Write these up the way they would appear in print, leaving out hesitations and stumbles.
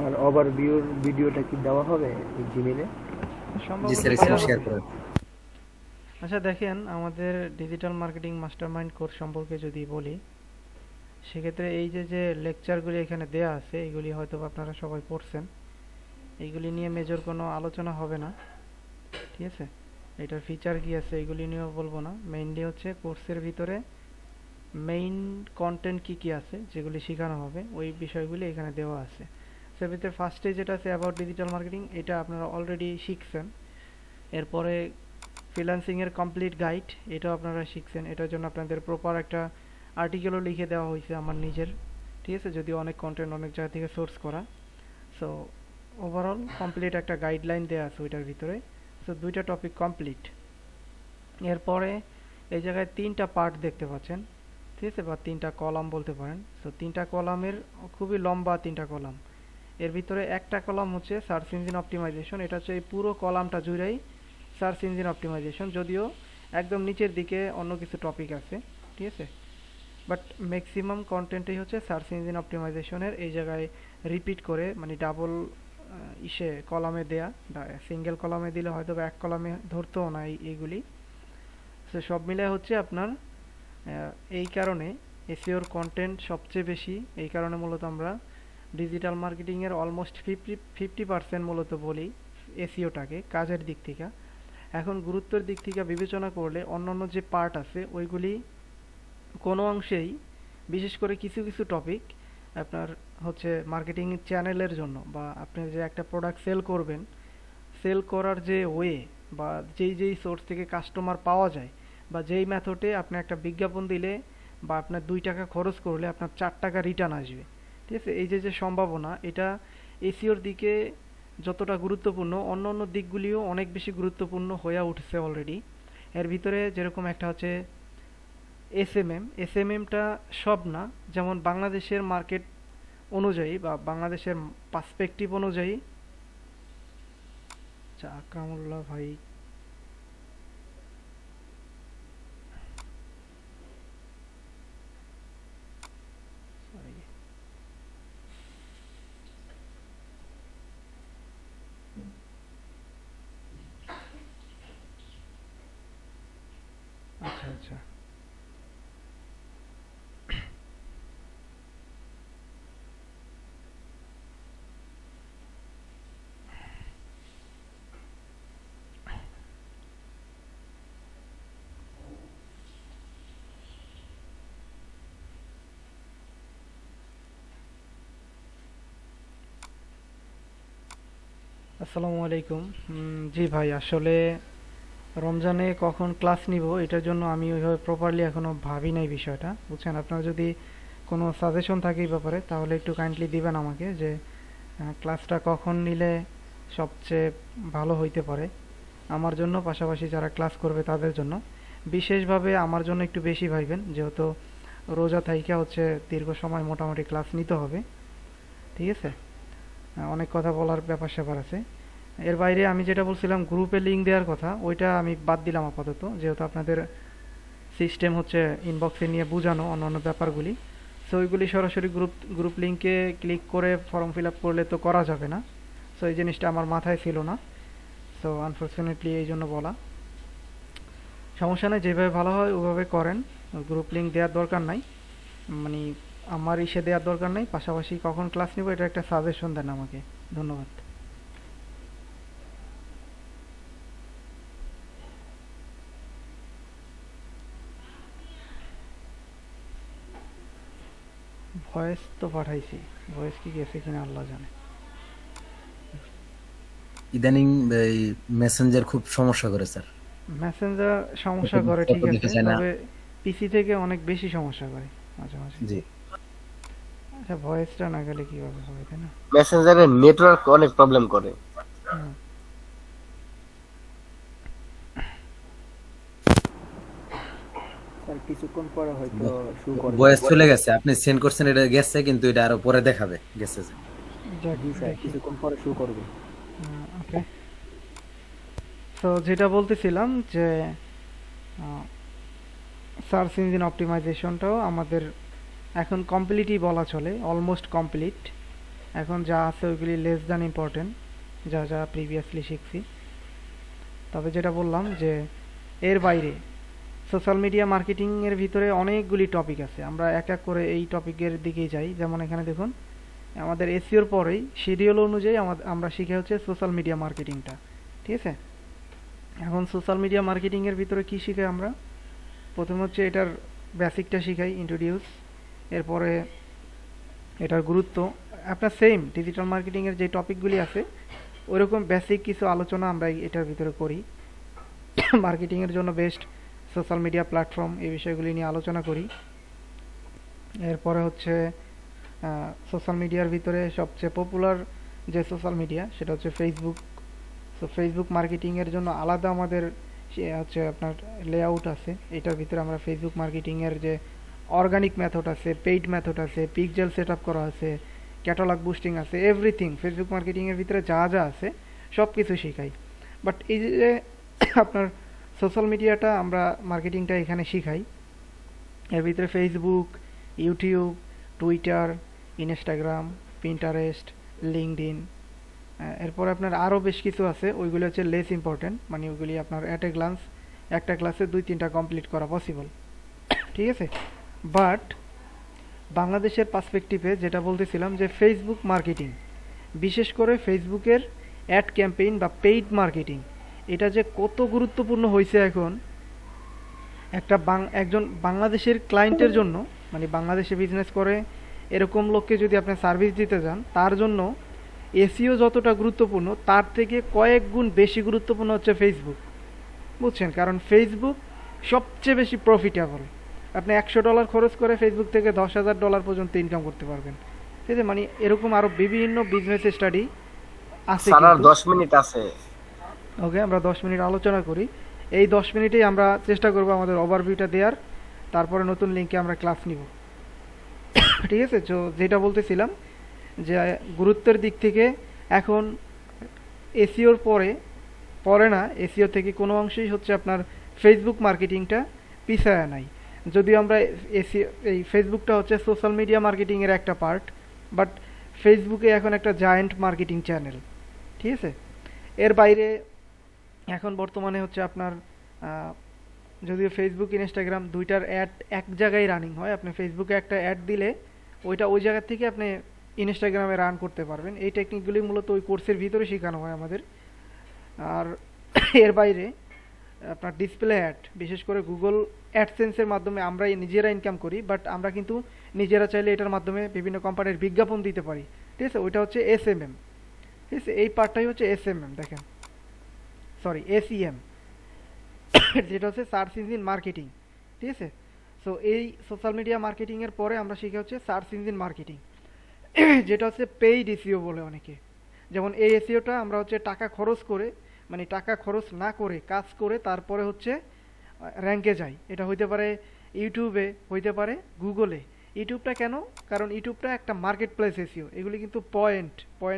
আর ওভারভিউর ভিডিওটা কি দেওয়া হবে এই জিমেইলে? জি সম্ভবত স্যার, দেয়া স্ক্রিন শেয়ার হবে। করেন। আচ্ছা দেখেন, আমাদের ডিজিটাল মার্কেটিং মাস্টারমাইন্ড কোর্স সম্পর্কে যদি বলি, সেক্ষেত্রে এই যে লেকচারগুলি এখানে দেয়া আছে, এগুলি হয়তো আপনারা সবাই পড়ছেন। এইগুলি নিয়ে মেজর কোনো আলোচনা হবে না, ঠিক আছে? এটার ফিচার কি আছে এগুলি নিয়েও বলবো না। মেইনলি হচ্ছে কোর্সের ভিতরে মেইন কন্টেন্ট কি কি আছে যেগুলি শেখানো হবে, ওই বিষয়গুলি এখানে দেওয়া আছে। সের ভিতরে ফার্স্টে যেটা আছে অ্যাবাউট ডিজিটাল মার্কেটিং, এটা আপনারা অলরেডি শিখছেন। এরপরে ফ্রিল্যান্সিংয়ের কমপ্লিট গাইড, এটাও আপনারা শিখছেন। এটার জন্য আপনাদের প্রপার একটা আর্টিকেলও লিখে দেওয়া হয়েছে আমার নিজের, ঠিক আছে? যদিও অনেক কন্টেন্ট অনেক জায়গা থেকে সোর্স করা। সো ওভারঅল কমপ্লিট একটা গাইডলাইন দেওয়া আছে ওইটার ভিতরে। সো দুইটা টপিক কমপ্লিট। এরপরে এই জায়গায় তিনটা পার্ট দেখতে পাচ্ছেন, ঠিক আছে? বা তিনটা কলাম বলতে পারেন। সো তিনটা কলামের খুবই লম্বা তিনটা কলাম। এর ভিতরে একটা কলাম হচ্ছে সার্চ ইঞ্জিন অপটিমাইজেশন। এটা হচ্ছে এই পুরো কলামটা জুড়েই সার্চ ইঞ্জিন অপটিমাইজেশন, যদিও একদম নিচের দিকে অন্য কিছু টপিক আছে, ঠিক আছে? বাট ম্যাক্সিমাম কন্টেন্টই হচ্ছে সার্চ ইঞ্জিন অপটিমাইজেশনের এই জায়গায় রিপিট করে, মানে ডাবল কলামে দেয়া। সিঙ্গেল কলামে দিলে হয়তো বা এক কলামে ধরতেও না এইগুলি। সো সব মিলে হচ্ছে আপনার এই কারণে এসইওর কন্টেন্ট সবচেয়ে বেশি। এই কারণে মূলত আমরা ডিজিটাল মার্কেটিংয়ের অলমোস্ট 50% মূলত বলি এসইওটাকে কাজের দিক থেকে। এখন গুরুত্বের দিক থেকে বিবেচনা করলে অন্যান্য যে পার্ট আছে ওইগুলি কোনো অংশেই, বিশেষ করে কিছু কিছু টপিক আপনার হচ্ছে মার্কেটিং চ্যানেলের জন্য, বা আপনি যে একটা প্রোডাক্ট সেল করবেন, সেল করার যে ওয়ে, বা যেই সোর্স থেকে কাস্টমার পাওয়া যায়, বা যেই মেথডে আপনি একটা বিজ্ঞাপন দিলে বা আপনার 2 টাকা খরচ করলে আপনার 4 টাকা রিটার্ন আসবে, ঠিক আছে? এই যে সম্ভাবনা, এটা এসিওর দিকে যতটা গুরুত্বপূর্ণ, অন্য অন্য দিকগুলিও অনেক বেশি গুরুত্বপূর্ণ হয়ে উঠছে অলরেডি। এর ভিতরে যেরকম একটা হচ্ছে এসএমএমটা সব না, যেমন বাংলাদেশের মার্কেট অনুযায়ী বা বাংলাদেশের পার্সপেক্টিভ অনুযায়ী। আচ্ছা, আকরামুল্লাহ ভাই, sorry। আচ্ছা আচ্ছা, আসসালামু আলাইকুম। জি ভাই, আসলে রমজানে কখন ক্লাস নিব এটার জন্য আমি ওইভাবে প্রপারলি এখনো ভাবি নাই বিষয়টা, বুঝছেন? আপনার যদি কোনো সাজেশন থাকে এই ব্যাপারে তাহলে একটু কাইন্ডলি দিবেন আমাকে, যে ক্লাসটা কখন নিলে সবচেয়ে ভালো হইতে পারে আমার জন্য, পাশাপাশি যারা ক্লাস করবে তাদের জন্য। বিশেষভাবে আমার জন্য একটু বেশি ভাইবেন, যেহেতু রোজা থাইকা হচ্ছে দীর্ঘ সময় মোটামুটি ক্লাস নিতে হবে, ঠিক আছে? অনেক কথা বলার ব্যাপার স্যাপার আছে। এর বাইরে আমি যেটা বলছিলাম গ্রুপে লিঙ্ক দেওয়ার কথা, ওইটা আমি বাদ দিলাম আপাতত, যেহেতু আপনাদের সিস্টেম হচ্ছে ইনবক্সে নিয়ে বোঝানো অন্য ব্যাপারগুলি। সো ওইগুলি সরাসরি গ্রুপ লিঙ্কে ক্লিক করে ফর্ম ফিল আপ করলে তো করা যাবে না। সো এই জিনিসটা আমার মাথায় ছিল না। সো আনফর্চুনেটলি এই জন্য বলা। সমস্যা নেই, যেভাবে ভালো হয় ওইভাবে করেন। গ্রুপ লিঙ্ক দেওয়ার দরকার নাই, মানে আমার দেওয়ার দরকার নেই। পাশাপাশি কখন ক্লাস নিব এটা একটা সাজেশন দেন আমাকে। ধন্যবাদ। ভয়েস তো পাঠাইছি, ভয়েস কি গেছে কিনা আল্লাহ জানে। ইদানিং এই মেসেঞ্জার খুব সমস্যা করে স্যার। মেসেঞ্জার সমস্যা করে ঠিক ফটো আছে, দেখে যায় না। তবে পিসি থেকে অনেক বেশি সমস্যা করে মাঝে মাঝে। জি। আচ্ছা, ভয়েসটা না গেলে কিভাবে হবে, তাই না? মেসেঞ্জারে নেটওয়ার্ক অনেক প্রবলেম করে। হুম। স্যার কিছুক্ষণ পরে হয়তো শু করবে। বয়েস চলে গেছে, আপনি সেন্ড করছেন, এটা গেছে, কিন্তু এটা আরো পরে দেখাবে গেছে যে। যাক, জি স্যার, দেখি। কিছুক্ষণ পরে শু করবে। ওকে। তো যেটা বলতেছিলাম যে সার্চ ইঞ্জিন অপটিমাইজেশনটাও আমাদের এখন কমপ্লিটই বলা চলে, অলমোস্ট কমপ্লিট। এখন যা আছে ওইগুলি লেস দ্যান ইম্পর্টেন্ট, যা যা প্রিভিয়াসলি শিখছি। তবে যেটা বললাম যে এর বাইরে সোশ্যাল মিডিয়া মার্কেটিংয়ের ভিতরে অনেকগুলি টপিক আছে, আমরা এক এক করে এই টপিকের দিকেই যাই। যেমন এখানে দেখুন আমাদের এসইওর পরেই শিডিউল অনুযায়ী আমরা শিখে হচ্ছে সোশ্যাল মিডিয়া মার্কেটিংটা, ঠিক আছে। এখন সোশ্যাল মিডিয়া মার্কেটিংয়ের ভিতরে কি শিখে আমরা, প্রথমে হচ্ছে এটার বেসিকটা শিখাই, ইন্ট্রোডিউস। এরপরে এটার গুরুত্ব, আপনার সেম ডিজিটাল মার্কেটিংয়ের যে টপিকগুলি আছে ওইরকম বেসিক কিছু আলোচনা আমরা এটার ভিতরে করি। মার্কেটিংয়ের জন্য বেস্ট সোশ্যাল মিডিয়া প্ল্যাটফর্ম, এই বিষয়গুলি নিয়ে আলোচনা করি। এরপরে হচ্ছে সোশ্যাল মিডিয়ার ভিতরে সবচেয়ে পপুলার যে সোশ্যাল মিডিয়া সেটা হচ্ছে ফেসবুক। সো ফেসবুক মার্কেটিংয়ের জন্য আলাদা আমাদের হচ্ছে আপনার লেআউট আছে। এটার ভিতরে আমরা ফেসবুক মার্কেটিংয়ের যে অর্গানিক মেথড আছে, পেইড মেথড আছে, পিক্সেল সেট আপ করা আছে, ক্যাটালগ বুস্টিং আছে, এভরিথিং ফেসবুক মার্কেটিংয়ের ভিতরে যা যা আছে সব কিছু শেখাই। বাট এই যে আপনার সোশ্যাল মিডিয়াটা আমরা মার্কেটিংটা এখানে শিখাই, এর ভিতরে Facebook, YouTube, Twitter, Instagram, Pinterest, LinkedIn, এরপর আপনার আরও বেশ কিছু আছে, ওইগুলো হচ্ছে লেস ইম্পর্টেন্ট, মানে ওইগুলি আপনার অ্যাট এ গ্লান্স একটা ক্লাসে 2-3টা কমপ্লিট করা পসিবল, ঠিক আছে। বাট বাংলাদেশের পার্সপেক্টিভে যেটা বলতেছিলাম যে ফেসবুক মার্কেটিং, বিশেষ করে ফেসবুকের অ্যাড ক্যাম্পেইন বা পেইড মার্কেটিং, এটা যে কত গুরুত্বপূর্ণ হয়েছে এখন একজন বাংলাদেশের ক্লায়েন্টের জন্য, মানে বাংলাদেশে বিজনেস করে এরকম লোককে যদি আপনি সার্ভিস দিতে যান, তার জন্য এসইও যতটা গুরুত্বপূর্ণ তার থেকে কয়েক গুণ বেশি গুরুত্বপূর্ণ হচ্ছে ফেসবুক, বুঝছেন। কারণ ফেসবুক সবচেয়ে বেশি প্রফিটেবল। আপনি $100 খরচ করে ফেসবুক থেকে $10,000 পর্যন্ত ইনকাম করতে পারবেন, ঠিক আছে। মানে এরকম আরও বিভিন্ন বিজনেস স্টাডি আছে। 10 মিনিট আছে। ওকে, আমরা 10 মিনিট আলোচনা করি। এই 10 মিনিটেই আমরা চেষ্টা করব আমাদের ওভারভিউটা দেওয়ার, তারপরে নতুন লিঙ্কে আমরা ক্লাস নিব, ঠিক আছে। তো যেটা বলতেছিলাম যে গুরুত্বের দিক থেকে এখন এসইওর পরে না, এসইও থেকে কোনো অংশেই হচ্ছে আপনার ফেসবুক মার্কেটিংটা পিছায়া নাই। যদিও আমরা এই ফেসবুকটা হচ্ছে সোশ্যাল মিডিয়া মার্কেটিংয়ের একটা পার্ট, বাট ফেসবুকে এখন একটা জায়ান্ট মার্কেটিং চ্যানেল, ঠিক আছে। এর বাইরে এখন বর্তমানে হচ্ছে আপনার যদিও ফেসবুক ইনস্টাগ্রাম দুইটার অ্যাড এক জায়গায় রানিং হয়, আপনি ফেসবুকে একটা অ্যাড দিলে ওইটা ওই জায়গা থেকে আপনি ইনস্টাগ্রামে রান করতে পারবেন। এই টেকনিকগুলি মূলত ওই কোর্সের ভিতরে শেখানো হয় আমাদের। আর এর বাইরে আপনার ডিসপ্লে অ্যাড, বিশেষ করে গুগল অ্যাডসেন্সের মাধ্যমে আমরা নিজেরা ইনকাম করি, বাট আমরা কিন্তু নিজেরা চাইলে এটার মাধ্যমে বিভিন্ন কোম্পানির বিজ্ঞাপন দিতে পারি, ঠিক আছে। ওইটা হচ্ছে এসএমএম, ঠিক আছে। এই পার্টটাই হচ্ছে এসএমএম, দেখেন, সরি এসইএম, যেটা হচ্ছে সার্চ ইঞ্জিন মার্কেটিং, ঠিক আছে। সো এই সোশ্যাল মিডিয়া মার্কেটিংয়ের পরে আমরা শিখে হচ্ছে সার্চ ইঞ্জিন মার্কেটিং, যেটা হচ্ছে পেইড এসইও বলে অনেকে। যেমন এই এসইওটা আমরা হচ্ছে টাকা খরচ করে, মানে টাকা খরচ না করে কাজ করে তারপরে হচ্ছে র্যাঙ্কে যাই। এটা হইতে পারে ইউটিউবে, হইতে পারে গুগলে। ইউটিউবটা কেন? কারণ ইউটিউবটা একটা মার্কেট প্লেস এসইও। এগুলি কিন্তু পয়েন্ট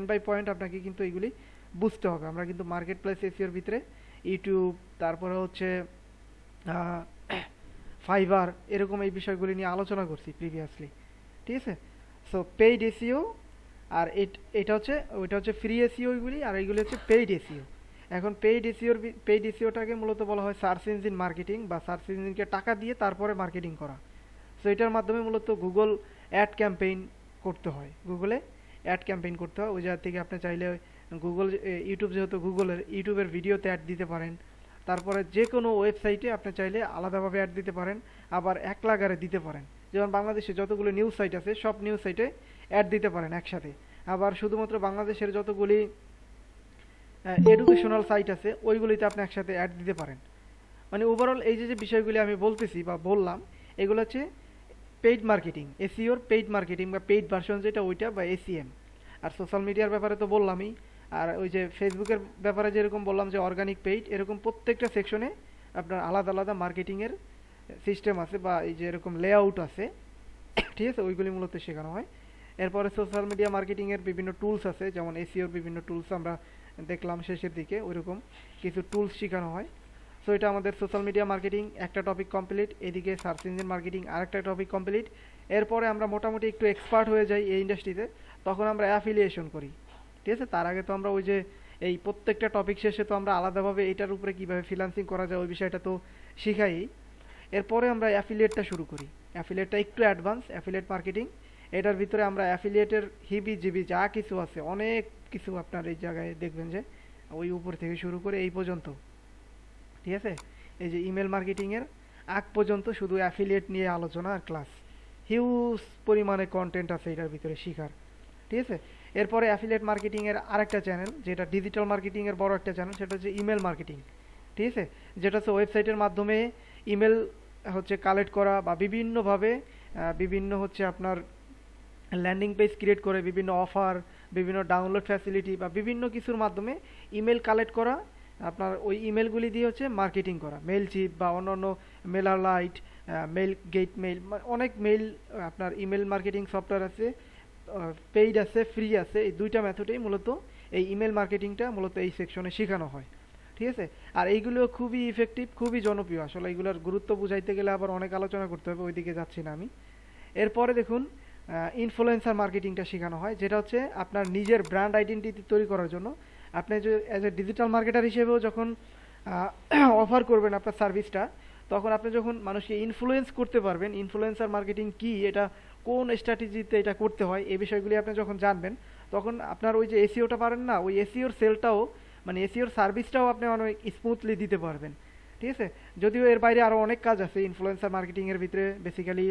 বাই পয়েন্ট আপনাকে কিন্তু এগুলি বুঝতে হবে। আমরা কিন্তু মার্কেট প্লেস এসইওর ভিতরে ইউটিউব, তারপরে হচ্ছে ফাইবার, এরকম এই বিষয়গুলি নিয়ে আলোচনা করছি প্রিভিয়াসলি, ঠিক আছে। সো পেইড এসইও, আর এটা হচ্ছে ওইটা হচ্ছে ফ্রি এসইও এগুলি, আর এইগুলি হচ্ছে পেইড এসইও। এখন পেইড এসইওটাকে মূলত বলা হয় সার্চ ইঞ্জিন মার্কেটিং, বা সার্চ ইঞ্জিনকে টাকা দিয়ে তারপরে মার্কেটিং করা। সো এটার মাধ্যমে মূলত গুগল অ্যাড ক্যাম্পেইন করতে হয়, গুগলে অ্যাড ক্যাম্পেইন করতে হয়। ওই জায়গা থেকে আপনি চাইলে গুগল, ইউটিউব যেহেতু গুগলের, ইউটিউবের ভিডিওতে অ্যাড দিতে পারেন। তারপরে যে কোনো ওয়েবসাইটে আপনি চাইলে আলাদাভাবে অ্যাড দিতে পারেন, আবার এক লাগারে দিতে পারেন। যেমন বাংলাদেশে যতগুলো নিউজ সাইট আছে সব নিউজ সাইটে অ্যাড দিতে পারেন একসাথে। আবার শুধুমাত্র বাংলাদেশের যতগুলি এডুকেশনাল সাইট আছে ওইগুলিতে আপনি একসাথে অ্যাড দিতে পারেন। মানে ওভারঅল এই যে বিষয়গুলি আমি বলতেছি বা বললাম, এগুলো হচ্ছে পেইড মার্কেটিং, এসইওর পেইড মার্কেটিং বা পেইড ভার্সন যেটা ওইটা, বা এসইএম। আর সোশ্যাল মিডিয়ার ব্যাপারে তো বললামই। আর ওই যে ফেসবুকের ব্যাপারে যেরকম বললাম যে অর্গানিক পেইড, এরকম প্রত্যেকটা সেকশনে আপনার আলাদা আলাদা মার্কেটিংয়ের সিস্টেম আছে, বা এই যে এরকম লেআউট আছে, ঠিক আছে। ওইগুলি মূলত শেখানো হয়। এরপরে সোশ্যাল মিডিয়া মার্কেটিংয়ের বিভিন্ন টুলস আছে, যেমন এসইওর বিভিন্ন টুলস আমরা দেখলাম শেষের দিকে, ওইরকম কিছু টুলস শেখানো হয়। সো এটা আমাদের সোশ্যাল মিডিয়া মার্কেটিং একটা টপিক কমপ্লিট, এদিকে সার্চ ইঞ্জিন মার্কেটিং আরেকটা টপিক কমপ্লিট। এরপরে আমরা মোটামুটি একটু এক্সপার্ট হয়ে যাই এই ইন্ডাস্ট্রিতে, তখন আমরা অ্যাফিলিয়েশন করি, ঠিক আছে। তার আগে তো আমরা ওই যে এই প্রত্যেকটা টপিক শেষে তো আমরা আলাদাভাবে এটার উপরে কীভাবে ফ্রিল্যান্সিং করা যায় ওই বিষয়টা তো শিখাই। এরপরে আমরা অ্যাফিলিয়েটটা শুরু করি। অ্যাফিলিয়েটটা একটু অ্যাডভান্স, অ্যাফিলিয়েট মার্কেটিং। এটার ভিতরে আমরা অ্যাফিলিয়েটের হিবি জিবি যা কিছু আছে অনেক কিছু আপনার এই জায়গায় দেখবেন যে ওই উপর থেকে শুরু করে এই পর্যন্ত, ঠিক আছে। এই যে ইমেল মার্কেটিংয়ের আগ পর্যন্ত শুধু অ্যাফিলিয়েট নিয়ে আলোচনা আর ক্লাস, হিউজ পরিমাণে কন্টেন্ট আছে এটার ভিতরে শিখার, ঠিক আছে। এরপরে অ্যাফিলিয়েট মার্কেটিংয়ের আরেকটা চ্যানেল, যেটা ডিজিটাল মার্কেটিংয়ের বড় একটা চ্যানেল, সেটা হচ্ছে ইমেল মার্কেটিং, ঠিক আছে। যেটা হচ্ছে ওয়েবসাইটের মাধ্যমে ইমেল হচ্ছে কালেক্ট করা বা বিভিন্নভাবে বিভিন্ন হচ্ছে আপনার ল্যান্ডিং পেজ ক্রিয়েট করে বিভিন্ন অফার, বিভিন্ন ডাউনলোড ফ্যাসিলিটি বা বিভিন্ন কিছুর মাধ্যমে ইমেল কালেক্ট করা, আপনার ওই ইমেলগুলি দিয়ে হচ্ছে মার্কেটিং করা, মেল চিপ বা অন্যান্য মেলার লাইট, মেল গেট মেল, অনেক মেল আপনার ইমেল মার্কেটিং সফটওয়্যার আছে, পেইড আছে, ফ্রি আছে। এই দুইটা মেথডেই মূলত এই ইমেল মার্কেটিংটা মূলত এই সেকশনে শেখানো হয়, ঠিক আছে। আর এইগুলো খুবই ইফেক্টিভ, খুবই জনপ্রিয়। আসলে এইগুলোর গুরুত্ব বুঝাইতে গেলে আবার অনেক আলোচনা করতে হবে, ওইদিকে যাচ্ছি না আমি। এরপরে দেখুন ইনফ্লুয়েন্সার মার্কেটিংটা শেখানো হয়, যেটা হচ্ছে আপনার নিজের ব্র্যান্ড আইডেন্টিটি তৈরি করার জন্য আপনি যে অ্যাজ এ ডিজিটাল মার্কেটার হিসেবেও যখন অফার করবেন আপনার সার্ভিসটা, তখন আপনি যখন মানুষকে ইনফ্লুয়েন্স করতে পারবেন, ইনফ্লুয়েন্সার মার্কেটিং কি, এটা কোন স্ট্র্যাটেজিতে এটা করতে হয়, এই বিষয়গুলি আপনি যখন জানবেন, তখন আপনার ওই যে এসিওটা পারেন না, ওই এসিওর সেলটাও মানে এসিওর সার্ভিসটাও আপনি অনেক স্মুথলি দিতে পারবেন, ঠিক আছে। যদিও এর বাইরে আরও অনেক কাজ আছে ইনফ্লুয়েন্সার মার্কেটিংয়ের ভিতরে। বেসিক্যালি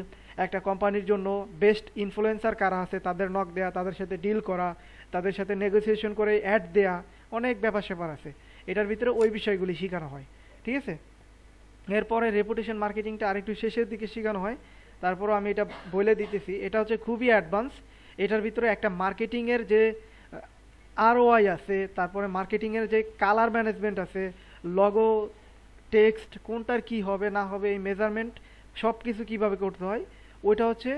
একটা কোম্পানির জন্য বেস্ট ইনফ্লুয়েন্সার কারা আছে তাদের নক দেয়া, তাদের সাথে ডিল করা, তাদের সাথে নেগোসিয়েশন করে অ্যাড দেয়া, অনেক ব্যাপার স্যাপার আছে এটার ভিতরে, ওই বিষয়গুলি শেখানো হয়, ঠিক আছে। এরপরে রেপুটেশন মার্কেটিংটা আরেকটু শেষের দিকে শেখানো হয়, তারপরও আমি এটা বলে দিতেছি, এটা হচ্ছে খুবই অ্যাডভান্স। এটার ভিতরে একটা মার্কেটিংয়ের যে আরওআই আছে, তারপরে মার্কেটিংয়ের যে কালার ম্যানেজমেন্ট আছে, লগো, টেক্সট, কোনটার কি হবে না হবে, এই মেজারমেন্ট সব কিছু কীভাবে করতে হয়, ওইটা হচ্ছে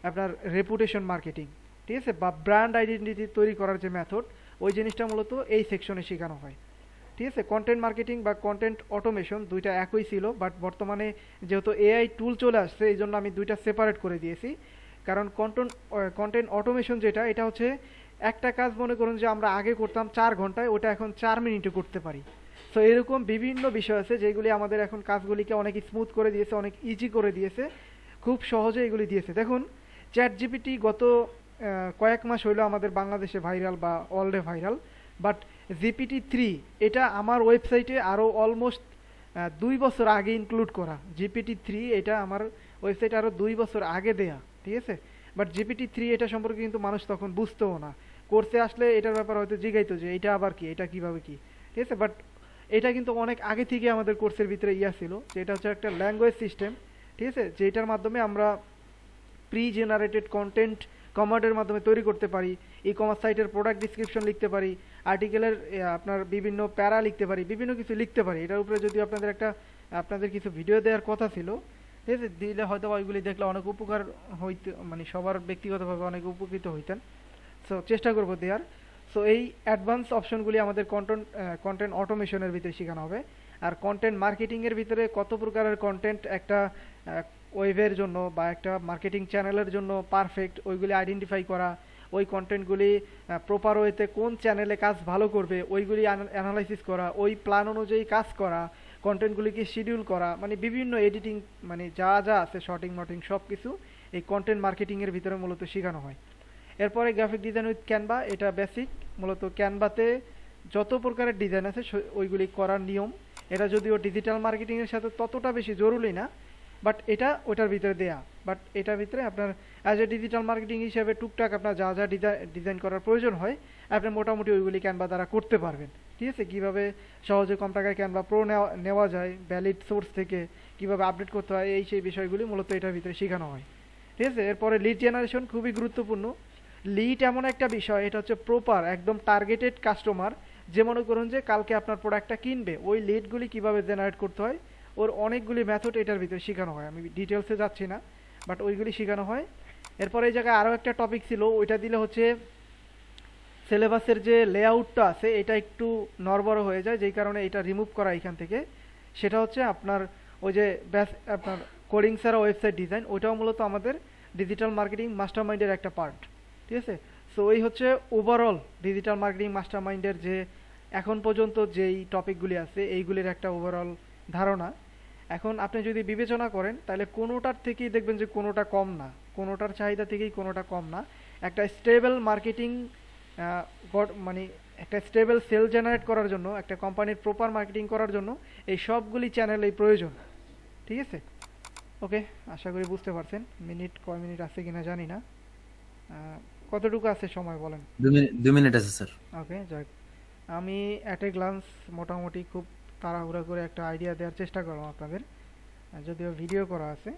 আপনার রেপুটেশন মার্কেটিং, ঠিক আছে, বা ব্র্যান্ড আইডেন্টিটি তৈরি করার যে মেথড, ওই জিনিসটা মূলত এই সেকশনে শেখানো হয়, ঠিক আছে। কন্টেন্ট মার্কেটিং বা কন্টেন্ট অটোমেশন দুইটা একই ছিল, বাট বর্তমানে যেহেতু এআই টুল চলে আসছে এই জন্য আমি দুইটা সেপারেট করে দিয়েছি। কারণ কন্টেন্ট অটোমেশন যেটা, এটা হচ্ছে একটা কাজ মনে করুন যে আমরা আগে করতাম 4 ঘন্টায়, ওটা এখন 4 মিনিটে করতে পারি। সো এরকম বিভিন্ন বিষয় আছে যেগুলি আমাদের এখন কাজগুলিকে অনেক স্মুথ করে দিয়েছে, অনেক ইজি করে দিয়েছে, খুব সহজে এগুলি দিয়েছে। দেখুন চ্যাট জিপিটি গত কয়েক মাস হইলো আমাদের বাংলাদেশে ভাইরাল বা ওয়ার্ল্ডে ভাইরাল, বাট GPT-3 এটা আমার ওয়েবসাইটে আরও অলমোস্ট 2 বছর আগে ইনক্লুড করা। GPT-3 এটা আমার ওয়েবসাইটে আরও 2 বছর আগে দেয়া, ঠিক আছে। বাট GPT-3 এটা সম্পর্কে কিন্তু মানুষ তখন বুঝতেও না, কোর্সে আসলে এটার ব্যাপারে হয়তো জিগাইতো যে এটা আবার কি, এটা কীভাবে কি, ঠিক আছে। বাট এটা কিন্তু অনেক আগে থেকে আমাদের কোর্সের ভিতরে ছিল, যে এটা হচ্ছে একটা ল্যাঙ্গুয়েজ সিস্টেম, ঠিক আছে, যেটার মাধ্যমে আমরা প্রি জেনারেটেড কন্টেন্ট কমান্ডের মাধ্যমে তৈরি করতে পারি, ই কমার্স সাইটের প্রোডাক্ট ডিসক্রিপশন লিখতে পারি, আর্টিকেলের আপনার বিভিন্ন প্যারা লিখতে পারি, বিভিন্ন কিছু লিখতে পারি। এটার উপরে যদি আপনাদের কিছু ভিডিও দেওয়ার কথা ছিল, ঠিক আছে, দিলে হয়তো ওইগুলি দেখলে অনেক উপকার হইতে, মানে সবার ব্যক্তিগতভাবে অনেক উপকৃত হইতেন। সো চেষ্টা করবো দেওয়ার। সো এই অ্যাডভান্স অপশনগুলি আমাদের কন্টেন্ট অটোমেশনের ভিতরে শেখানো হবে। আর কন্টেন্ট মার্কেটিংয়ের ভিতরে কত প্রকারের কন্টেন্ট একটা ওয়েবের জন্য বা একটা মার্কেটিং চ্যানেলের জন্য পারফেক্ট, ওইগুলি আইডেন্টিফাই করা, ওই কন্টেন্টগুলি প্রপার ওয়েতে কোন চ্যানেলে কাজ ভালো করবে ওইগুলি অ্যানালাইসিস করা, ওই প্ল্যান অনুযায়ী কাজ করা, কন্টেন্টগুলিকে শিডিউল করা, মানে বিভিন্ন এডিটিং, মানে যা যা আছে শর্টিং মটিং সব কিছু এই কন্টেন্ট মার্কেটিংয়ের ভিতরে মূলত শেখানো হয়। এরপরে গ্রাফিক ডিজাইন উইথ ক্যানভা, এটা বেসিক, মূলত ক্যানভাতে যত প্রকারের ডিজাইন আছে ওইগুলি করার নিয়ম। এটা যদিও ডিজিটাল মার্কেটিংয়ের সাথে ততটা বেশি জরুরি না, বাট এটা ওটার ভিতরে দেয়া। বাট এটার ভিতরে আপনার অ্যাজ এ ডিজিটাল মার্কেটিং হিসেবে টুকটাক আপনার যা যা ডিজাইন করার প্রয়োজন হয় আপনি মোটামুটি ওইগুলি ক্যানভা দ্বারা করতে পারবেন, ঠিক আছে। কীভাবে সহজে কম টাকায় ক্যানভা প্রো নেওয়া যায় ভ্যালিড সোর্স থেকে, কীভাবে আপডেট করতে হয়, এই সেই বিষয়গুলি মূলত এটার ভিতরে শেখানো হয়, ঠিক আছে। এরপরে লিড জেনারেশন খুবই গুরুত্বপূর্ণ। লিড এমন একটা বিষয়, এটা হচ্ছে প্রপার একদম টার্গেটেড কাস্টমার, যে মনে করুন যে কালকে আপনার প্রোডাক্টটা কিনবে, ওই লিডগুলি কীভাবে জেনারেট করতে হয়, ওর অনেকগুলি মেথড এটার ভিতরে শেখানো হয়। আমি ডিটেলসে যাচ্ছি না, বাট ওইগুলি শেখানো হয়। এরপরে এই জায়গায় আরও একটা টপিক ছিল, ওইটা দিলে হচ্ছে সিলেবাসের যে লেআউটটা আছে এটা একটু নড়বড় হয়ে যায়, যেই কারণে এটা রিমুভ করা এখান থেকে। সেটা হচ্ছে আপনার ওই যে আপনার কোডিং ছাড়া ওয়েবসাইট ডিজাইন, ওইটাও মূলত আমাদের ডিজিটাল মার্কেটিং মাস্টারমাইন্ডের একটা পার্ট, ঠিক আছে। সো সো এই হচ্ছে ওভারঅল ডিজিটাল মার্কেটিং মাস্টারমাইন্ডের যে এখন পর্যন্ত যেই টপিকগুলি আছে এইগুলির একটা ওভারঅল ধারণা। এখন আপনি যদি বিবেচনা করেন তাহলে কোনোটার থেকেই দেখবেন যে কোনোটা কম না, কোনোটার চাহিদা থেকেই কোনোটা কম না। একটা স্টেবল মার্কেটিং মানে একটা স্টেবল সেল জেনারেট করার জন্য, একটা কোম্পানির প্রপার মার্কেটিং করার জন্য এই সবগুলি চ্যানেলেই প্রয়োজন। ঠিক আছে, ওকে, আশা করি বুঝতে পারছেন। কয় মিনিট আছে কিনা জানি না, কতটুকু আছে সময় বলেন? 2 মিনিট আছে স্যার। ওকে, যাক, আমি অ্যাট এ গ্লান্স মোটামুটি খুব তাড়াহুড়া করে একটা আইডিয়া দেওয়ার চেষ্টা করলাম আপনাদের, যদিও ভিডিও করা আছে।